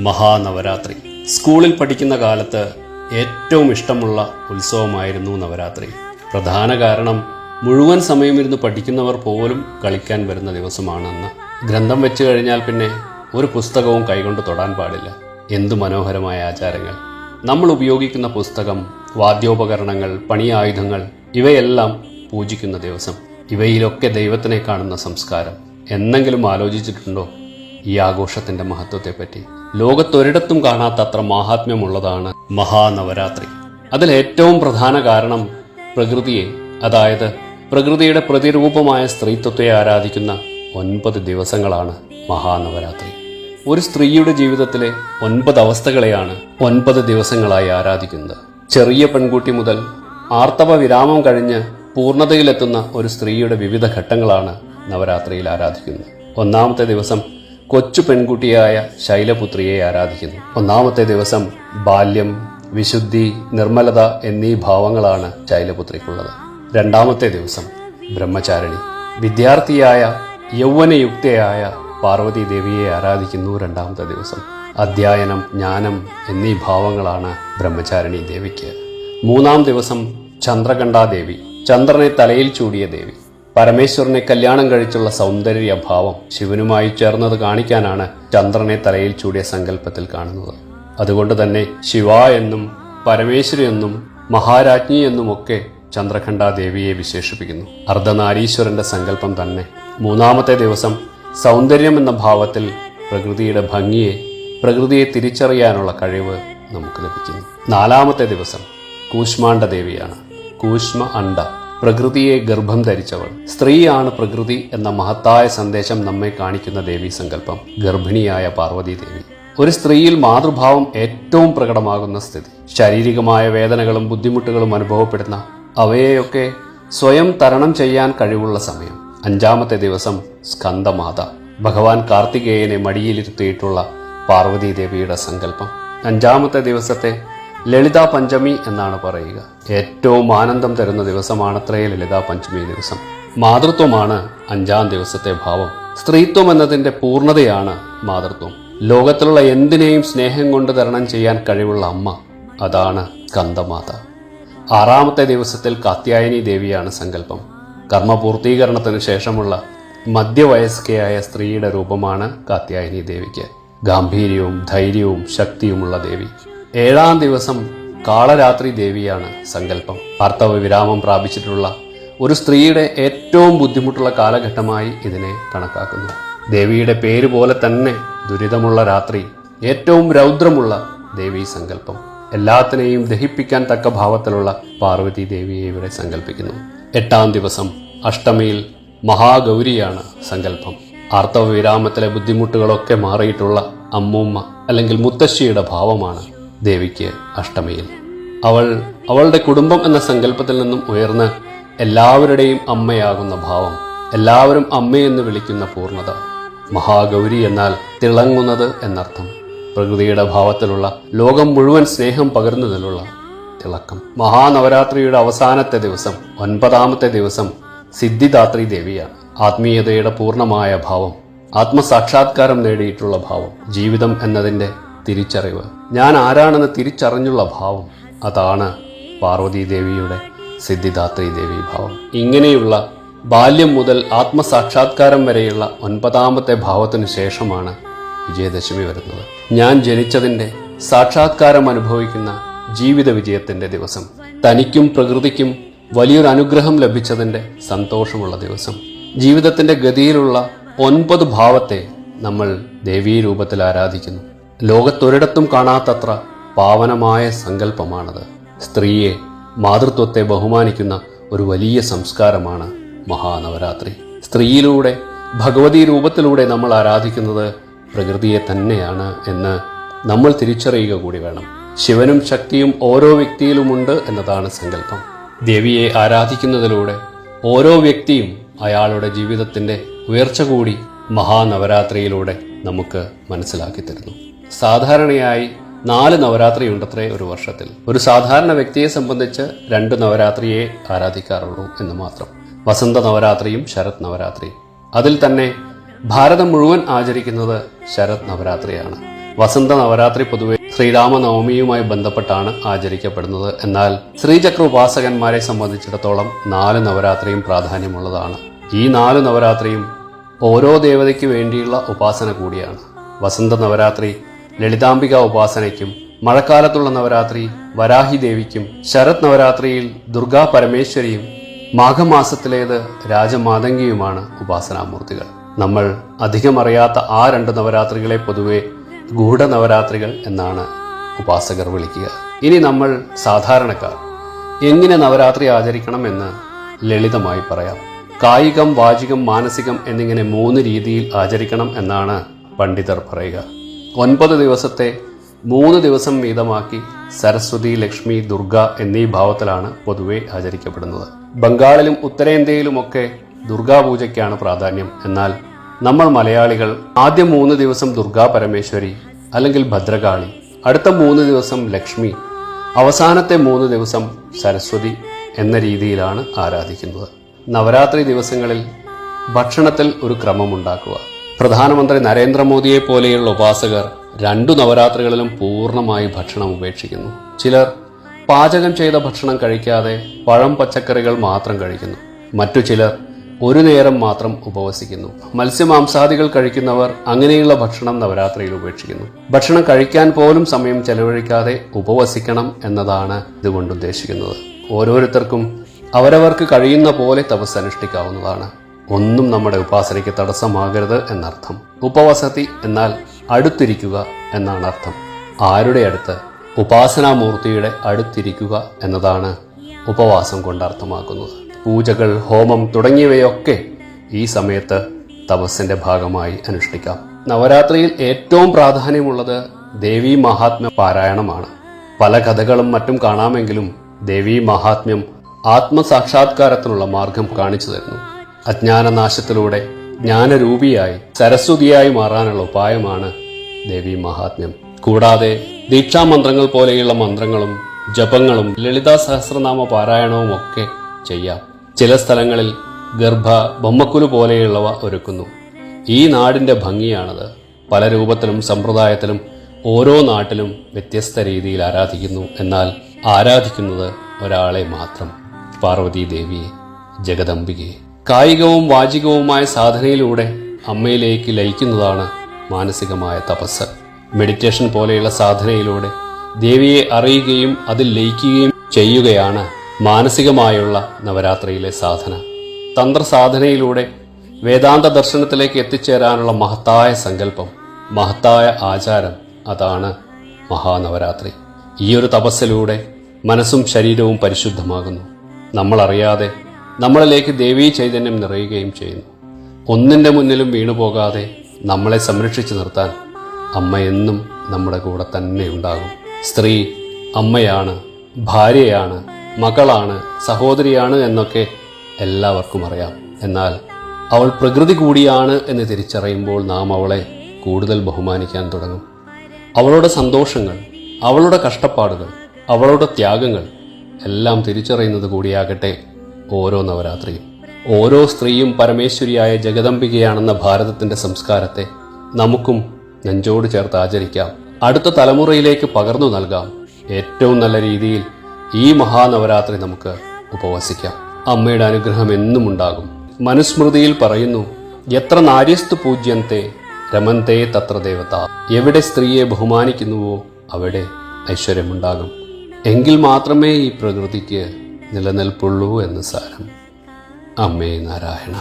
മഹാനവരാത്രി. സ്കൂളിൽ പഠിക്കുന്ന കാലത്ത് ഏറ്റവും ഇഷ്ടമുള്ള ഉത്സവമായിരുന്നു നവരാത്രി. പ്രധാന കാരണം മുഴുവൻ സമയമിരുന്ന് പഠിക്കുന്നവർ പോലും കളിക്കാൻ വരുന്ന ദിവസമാണെന്ന്. ഗ്രന്ഥം വെച്ച് കഴിഞ്ഞാൽ പിന്നെ ഒരു പുസ്തകവും കൈകൊണ്ട് തൊടാൻ പാടില്ല. എന്തു മനോഹരമായ ആചാരങ്ങൾ! നമ്മൾ ഉപയോഗിക്കുന്ന പുസ്തകം, വാദ്യോപകരണങ്ങൾ, പണിയായുധങ്ങൾ ഇവയെല്ലാം പൂജിക്കുന്ന ദിവസം. ഇവയിലൊക്കെ ദൈവത്തിനെ കാണുന്ന സംസ്കാരം. എന്നെങ്കിലും ആലോചിച്ചിട്ടുണ്ടോ ഈ ആഘോഷത്തിന്റെ മഹത്വത്തെപ്പറ്റി? ലോകത്തൊരിടത്തും കാണാത്തത്ര മാഹാത്മ്യമുള്ളതാണ് മഹാനവരാത്രി. അതിൽ ഏറ്റവും പ്രധാന കാരണം പ്രകൃതിയെ, അതായത് പ്രകൃതിയുടെ പ്രതിരൂപമായ സ്ത്രീത്വത്തെ ആരാധിക്കുന്ന 9 ദിവസങ്ങളാണ് മഹാനവരാത്രി. ഒരു സ്ത്രീയുടെ ജീവിതത്തിലെ 9 അവസ്ഥകളെയാണ് 9 ദിവസങ്ങളായി ആരാധിക്കുന്നത്. ചെറിയ പെൺകുട്ടി മുതൽ ആർത്തവ വിരാമം കഴിഞ്ഞ് പൂർണ്ണതയിലെത്തുന്ന ഒരു സ്ത്രീയുടെ വിവിധ ഘട്ടങ്ങളാണ് നവരാത്രിയിൽ ആരാധിക്കുന്നത്. ഒന്നാമത്തെ ദിവസം കൊച്ചു പെൺകുട്ടിയായ ശൈലപുത്രിയെ ആരാധിക്കുന്നു. ഒന്നാമത്തെ ദിവസം ബാല്യം, വിശുദ്ധി, നിർമ്മലത എന്നീ ഭാവങ്ങളാണ് ശൈലപുത്രിക്കുള്ളത്. രണ്ടാമത്തെ ദിവസം ബ്രഹ്മചാരിണി, വിദ്യാർത്ഥിയായ യൗവനയുക്തയായ പാർവതി ദേവിയെ ആരാധിക്കുന്നു. രണ്ടാമത്തെ ദിവസം അധ്യയനം, ജ്ഞാനം എന്നീ ഭാവങ്ങളാണ് ബ്രഹ്മചാരിണി ദേവിക്ക്. മൂന്നാം ദിവസം ചന്ദ്രകണ്ഠാദേവി, ചന്ദ്രനെ തലയിൽ ചൂടിയ ദേവി. പരമേശ്വരനെ കല്യാണം കഴിച്ചുള്ള സൗന്ദര്യഭാവം ശിവനുമായി ചേർന്നത് കാണിക്കാനാണ് ചന്ദ്രനെ തലയിൽ ചൂടിയ സങ്കല്പത്തിൽ കാണുന്നത്. അതുകൊണ്ട് തന്നെ ശിവ എന്നും പരമേശ്വരി എന്നും മഹാരാജ്ഞി എന്നുമൊക്കെ ചന്ദ്രകണ്ഠാദേവിയെ വിശേഷിപ്പിക്കുന്നു. അർദ്ധനാരീശ്വരന്റെ സങ്കല്പം തന്നെ. മൂന്നാമത്തെ ദിവസം സൗന്ദര്യം എന്ന ഭാവത്തിൽ പ്രകൃതിയുടെ ഭംഗിയെ, പ്രകൃതിയെ തിരിച്ചറിയാനുള്ള കഴിവ് നമുക്ക് ലഭിക്കുന്നു. നാലാമത്തെ ദിവസം കൂഷ്മാണ്ഡ ദേവിയാണ്. കൂഷ്മ അണ്ഡ, പ്രകൃതിയെ ഗർഭം ധരിച്ചവൾ. സ്ത്രീയാണ് പ്രകൃതി എന്ന മഹത്തായ സന്ദേശം നമ്മെ കാണിക്കുന്ന ദേവീ സങ്കല്പം ഗർഭിണിയായ പാർവതി ദേവി. ഒരു സ്ത്രീയിൽ മാതൃഭാവം ഏറ്റവും പ്രകടമാകുന്ന സ്ഥിതി. ശാരീരികമായ വേദനകളും ബുദ്ധിമുട്ടുകളും അനുഭവപ്പെടുന്ന അവയെയൊക്കെ സ്വയം തരണം ചെയ്യാൻ കഴിവുള്ള സമയം. അഞ്ചാമത്തെ ദിവസം സ്കന്ദമാത, ഭഗവാൻ കാർത്തികേയനെ മടിയിലിരുത്തിയിട്ടുള്ള പാർവതി ദേവിയുടെ സങ്കല്പം. അഞ്ചാമത്തെ ദിവസത്തെ ലളിതാ പഞ്ചമി എന്നാണ് പറയുക. ഏറ്റവും ആനന്ദം തരുന്ന ദിവസമാണത്രേ ലളിതാ പഞ്ചമി ദിവസം. മാതൃത്വമാണ് 5-ാം ദിവസത്തെ ഭാവം. സ്ത്രീത്വം എന്നതിന്റെ പൂർണ്ണതയാണ് മാതൃത്വം. ലോകത്തിലുള്ള എന്തിനേയും സ്നേഹം കൊണ്ട് തരണം ചെയ്യാൻ കഴിവുള്ള അമ്മ, അതാണ് സ്കന്ദമാത. 6-ാമത്തെ ദിവസത്തിൽ കാത്യായനി ദേവിയാണ് സങ്കല്പം. കർമ്മപൂർത്തീകരണത്തിന് ശേഷമുള്ള മധ്യവയസ്കയായ സ്ത്രീയുടെ രൂപമാണ് കാത്യായനി ദേവിക്ക്. ഗാംഭീര്യവും ധൈര്യവും ശക്തിയുമുള്ള ദേവി. 7-ാം ദിവസം കാളരാത്രി ദേവിയാണ് സങ്കല്പം. ആർത്തവ വിരാമം പ്രാപിച്ചിട്ടുള്ള ഒരു സ്ത്രീയുടെ ഏറ്റവും ബുദ്ധിമുട്ടുള്ള കാലഘട്ടമായി ഇതിനെ കണക്കാക്കുന്നു. ദേവിയുടെ പേര് പോലെ തന്നെ ദുരിതമുള്ള രാത്രി, ഏറ്റവും രൗദ്രമുള്ള ദേവീ സങ്കല്പം. എല്ലാത്തിനെയും ദഹിപ്പിക്കാൻ തക്ക ഭാവത്തിലുള്ള പാർവതി ദേവിയെ ഇവിടെ സങ്കല്പിക്കുന്നു. 8-ാം ദിവസം അഷ്ടമിയിൽ മഹാഗൗരിയാണ് സങ്കല്പം. ആർത്തവ വിരാമത്തിലെ ബുദ്ധിമുട്ടുകളൊക്കെ മാറിയിട്ടുള്ള അമ്മൂമ്മ അല്ലെങ്കിൽ മുത്തശ്ശിയുടെ ഭാവമാണ് ദേവിക്ക് അഷ്ടമിയിൽ. അവളുടെ കുടുംബം എന്ന സങ്കല്പത്തിൽ നിന്നും ഉയർന്ന് എല്ലാവരുടെയും അമ്മയാകുന്ന ഭാവം, എല്ലാവരും അമ്മയെന്ന് വിളിക്കുന്ന പൂർണ്ണത. മഹാഗൗരി എന്നാൽ തിളങ്ങുന്നത് എന്നർത്ഥം. പ്രകൃതിയുടെ ഭാവത്തിലുള്ള, ലോകം മുഴുവൻ സ്നേഹം പകരുന്നതിലുള്ള തിളക്കം. മഹാനവരാത്രിയുടെ അവസാനത്തെ ദിവസം 9-ാമത്തെ ദിവസം സിദ്ധിദാത്രി ദേവിയാണ്. ആത്മീയതയുടെ പൂർണ്ണമായ ഭാവം, ആത്മസാക്ഷാത്കാരം നേടിയിട്ടുള്ള ഭാവം, ജീവിതം എന്നതിന്റെ തിരിച്ചറിവ്, ഞാൻ ആരാണെന്ന് തിരിച്ചറിഞ്ഞുള്ള ഭാവം, അതാണ് പാർവതി ദേവിയുടെ സിദ്ധിദാത്രി ദേവി ഭാവം. ഇങ്ങനെയുള്ള ബാല്യം മുതൽ ആത്മസാക്ഷാത്കാരം വരെയുള്ള 9-ാമത്തെ ഭാവത്തിനു ശേഷമാണ് വിജയദശമി വരുന്നത്. ഞാൻ ജനിച്ചതിന്റെ സാക്ഷാത്കാരം അനുഭവിക്കുന്ന ജീവിത വിജയത്തിന്റെ ദിവസം. തനിക്കും പ്രകൃതിക്കും വലിയൊരു അനുഗ്രഹം ലഭിച്ചതിന്റെ സന്തോഷമുള്ള ദിവസം. ജീവിതത്തിന്റെ ഗതിയിലുള്ള 9 ഭാവത്തെ നമ്മൾ ദേവീ രൂപത്തിൽ ആരാധിക്കുന്നു. ലോകത്തൊരിടത്തും കാണാത്തത്ര പാവനമായ സങ്കല്പമാണത്. സ്ത്രീയെ, മാതൃത്വത്തെ ബഹുമാനിക്കുന്ന ഒരു വലിയ സംസ്കാരമാണ് മഹാനവരാത്രി. സ്ത്രീയിലൂടെ, ഭഗവതി രൂപത്തിലൂടെ നമ്മൾ ആരാധിക്കുന്നത് പ്രകൃതിയെ തന്നെയാണ് എന്ന് നമ്മൾ തിരിച്ചറിയുക കൂടി വേണം. ശിവനും ശക്തിയും ഓരോ വ്യക്തിയിലുമുണ്ട് എന്നതാണ് സങ്കല്പം. ദേവിയെ ആരാധിക്കുന്നതിലൂടെ ഓരോ വ്യക്തിയും അയാളുടെ ജീവിതത്തിന്റെ ഉയർച്ച കൂടി മഹാനവരാത്രിയിലൂടെ നമുക്ക് മനസ്സിലാക്കി തരുന്നു. സാധാരണയായി 4 നവരാത്രി ഉണ്ടത്രേ ഒരു വർഷത്തിൽ. ഒരു സാധാരണ വ്യക്തിയെ സംബന്ധിച്ച് 2 നവരാത്രിയെ ആരാധിക്കാറുള്ളൂ എന്ന് മാത്രം. വസന്ത നവരാത്രിയും ശരത് നവരാത്രിയും. അതിൽ തന്നെ ഭാരതം മുഴുവൻ ആചരിക്കുന്നത് ശരത് നവരാത്രിയാണ്. വസന്ത നവരാത്രി പൊതുവെ ശ്രീരാമനവമിയുമായി ബന്ധപ്പെട്ടാണ് ആചരിക്കപ്പെടുന്നത്. എന്നാൽ ശ്രീചക്ര ഉപാസകന്മാരെ സംബന്ധിച്ചിടത്തോളം 4 നവരാത്രിയും പ്രാധാന്യമുള്ളതാണ്. ഈ 4 നവരാത്രിയും ഓരോ ദേവതയ്ക്ക് വേണ്ടിയുള്ള ഉപാസന കൂടിയാണ്. വസന്ത നവരാത്രി ലളിതാംബിക ഉപാസനയ്ക്കും, മഴക്കാലത്തുള്ള നവരാത്രി വരാഹി ദേവിക്കും, ശരത് നവരാത്രിയിൽ ദുർഗാ പരമേശ്വരിയും, മാഘമാസത്തിലേത് രാജമാതംഗിയുമാണ് ഉപാസനാമൂർത്തികൾ. നമ്മൾ അധികം അറിയാത്ത ആ 2 നവരാത്രികളെ പൊതുവെ ഗൂഢനവരാത്രികൾ എന്നാണ് ഉപാസകർ വിളിക്കുക. ഇനി നമ്മൾ സാധാരണക്കാർ എങ്ങനെ നവരാത്രി ആചരിക്കണം എന്ന് ലളിതമായി പറയാം. കായികം, വാചികം, മാനസികം എന്നിങ്ങനെ 3 രീതിയിൽ ആചരിക്കണം എന്നാണ് പണ്ഡിതർ പറയുക. 9 ദിവസത്തെ 3 ദിവസം വീതമാക്കി സരസ്വതി, ലക്ഷ്മി, ദുർഗ എന്നീ ഭാവത്തിലാണ് പൊതുവെ ആചരിക്കപ്പെടുന്നത്. ബംഗാളിലും ഉത്തരേന്ത്യയിലുമൊക്കെ ദുർഗാപൂജയ്ക്കാണ് പ്രാധാന്യം. എന്നാൽ നമ്മൾ മലയാളികൾ ആദ്യ 3 ദിവസം ദുർഗാ പരമേശ്വരി അല്ലെങ്കിൽ ഭദ്രകാളി, അടുത്ത 3 ദിവസം ലക്ഷ്മി, അവസാനത്തെ 3 ദിവസം സരസ്വതി എന്ന രീതിയിലാണ് ആരാധിക്കുന്നത്. നവരാത്രി ദിവസങ്ങളിൽ ഭക്ഷണത്തിൽ ഒരു ക്രമമുണ്ടാക്കുക. പ്രധാനമന്ത്രി നരേന്ദ്രമോദിയെ പോലെയുള്ള ഉപാസകർ 2 നവരാത്രികളിലും പൂർണ്ണമായി ഭക്ഷണം ഉപേക്ഷിക്കുന്നു. ചിലർ പാചകം ചെയ്ത ഭക്ഷണം കഴിക്കാതെ പഴം, പച്ചക്കറികൾ മാത്രം കഴിക്കുന്നു. മറ്റു ചിലർ ഒരു നേരം മാത്രം ഉപവസിക്കുന്നു. മത്സ്യമാംസാദികൾ കഴിക്കുന്നവർ അങ്ങനെയുള്ള ഭക്ഷണം നവരാത്രിയിൽ ഉപേക്ഷിക്കുന്നു. ഭക്ഷണം കഴിക്കാൻ പോലും സമയം ചെലവഴിക്കാതെ ഉപവസിക്കണം എന്നതാണ് ഇതുകൊണ്ട് ഉദ്ദേശിക്കുന്നത്. ഓരോരുത്തർക്കും അവരവർക്ക് കഴിയുന്ന പോലെ തപസ് അനുഷ്ഠിക്കാവുന്നതാണ്. ഒന്നും നമ്മുടെ ഉപാസനയ്ക്ക് തടസ്സമാകരുത് എന്നർത്ഥം. ഉപവസതി എന്നാൽ അടുത്തിരിക്കുക എന്നാണ് അർത്ഥം. ആരുടെ അടുത്ത്? ഉപാസനാമൂർത്തിയുടെ അടുത്തിരിക്കുക എന്നതാണ് ഉപവാസം കൊണ്ട് അർത്ഥമാക്കുന്നത്. പൂജകൾ, ഹോമം തുടങ്ങിയവയൊക്കെ ഈ സമയത്ത് തപസ്സിന്റെ ഭാഗമായി അനുഷ്ഠിക്കാം. നവരാത്രിയിൽ ഏറ്റവും പ്രാധാന്യമുള്ളത് ദേവീ മഹാത്മ്യ പാരായണമാണ്. പല കഥകളും മറ്റും കാണാമെങ്കിലും ദേവീ മഹാത്മ്യം ആത്മസാക്ഷാത്കാരത്തിനുള്ള മാർഗം കാണിച്ചു തരുന്നു. അജ്ഞാനനാശത്തിലൂടെ ജ്ഞാനരൂപിയായി സരസ്വതിയായി മാറാനുള്ള ഉപായമാണ് ദേവീ മഹാത്മ്യം. കൂടാതെ ദീക്ഷാമന്ത്രങ്ങൾ പോലെയുള്ള മന്ത്രങ്ങളും ജപങ്ങളും ലളിതാ സഹസ്രനാമ പാരായണവും ഒക്കെ ചെയ്യാം. ചില സ്ഥലങ്ങളിൽ ഗർഭ, ബൊമ്മക്കുലു പോലെയുള്ളവ ഒരുക്കുന്നു. ഈ നാടിന്റെ ഭംഗിയാണത്. പല രൂപത്തിലും സമ്പ്രദായത്തിലും ഓരോ നാട്ടിലും വ്യത്യസ്ത രീതിയിൽ ആരാധിക്കുന്നു. എന്നാൽ ആരാധിക്കുന്നത് ഒരാളെ മാത്രം, പാർവതി ദേവിയെ, ജഗദംബികയെ. കായികവും വാചികവുമായ സാധനയിലൂടെ അമ്മയിലേക്ക് ലയിക്കുന്നതാണ് മാനസികമായ തപസ്. മെഡിറ്റേഷൻ പോലെയുള്ള സാധനയിലൂടെ ദേവിയെ അറിയുകയും അതിൽ ലയിക്കുകയും ചെയ്യുകയാണ് മാനസികമായുള്ള നവരാത്രിയിലെ സാധന. തന്ത്രസാധനയിലൂടെ വേദാന്ത ദർശനത്തിലേക്ക് എത്തിച്ചേരാനുള്ള മഹത്തായ സങ്കല്പം, മഹത്തായ ആചാരം, അതാണ് മഹാനവരാത്രി. ഈയൊരു തപസ്സിലൂടെ മനസ്സും ശരീരവും പരിശുദ്ധമാകുന്നു. നമ്മളറിയാതെ നമ്മളിലേക്ക് ദേവീ ചൈതന്യം നിറയുകയും ചെയ്യുന്നു. ഒന്നിന്റെ മുന്നിലും വീണുപോകാതെ നമ്മളെ സംരക്ഷിച്ചു നിർത്താൻ അമ്മ എന്നും നമ്മുടെ കൂടെ തന്നെ ഉണ്ടാകും. സ്ത്രീ അമ്മയാണ്, ഭാര്യയാണ്, മകളാണ്, സഹോദരിയാണ് എന്നൊക്കെ എല്ലാവർക്കും അറിയാം. എന്നാൽ അവൾ പ്രകൃതി കൂടിയാണ് എന്ന് തിരിച്ചറിയുമ്പോൾ നാം അവളെ കൂടുതൽ ബഹുമാനിക്കാൻ തുടങ്ങും. അവളുടെ സന്തോഷങ്ങൾ, അവളുടെ കഷ്ടപ്പാടുകൾ, അവളുടെ ത്യാഗങ്ങൾ എല്ലാം തിരിച്ചറിയുന്നത് കൂടിയാകട്ടെ ഓരോ നവരാത്രിയും. ഓരോ സ്ത്രീയും പരമേശ്വരിയായ ജഗദംബികയാണെന്ന ഭാരതത്തിന്റെ സംസ്കാരത്തെ നമുക്കും നെഞ്ചോട് ചേർത്ത് ആചരിക്കാം. അടുത്ത തലമുറയിലേക്ക് പകർന്നു നൽകാം. ഏറ്റവും നല്ല രീതിയിൽ ഈ മഹാനവരാത്രി നമുക്ക് ഉപവസിക്കാം. അമ്മയുടെ അനുഗ്രഹം എന്നും ഉണ്ടാകും. മനുസ്മൃതിയിൽ പറയുന്നു, എത്ര നാര്യസ്തു പൂജ്യന്തെ രമന്തേ തത്ര ദേവത. എവിടെ സ്ത്രീയെ ബഹുമാനിക്കുന്നുവോ അവിടെ ഐശ്വര്യമുണ്ടാകും. എങ്കിൽ മാത്രമേ ഈ പ്രകൃതിക്ക് നിലനിൽപ്പുള്ളൂ എന്ന് സാരം. അമ്മേ നാരായണ.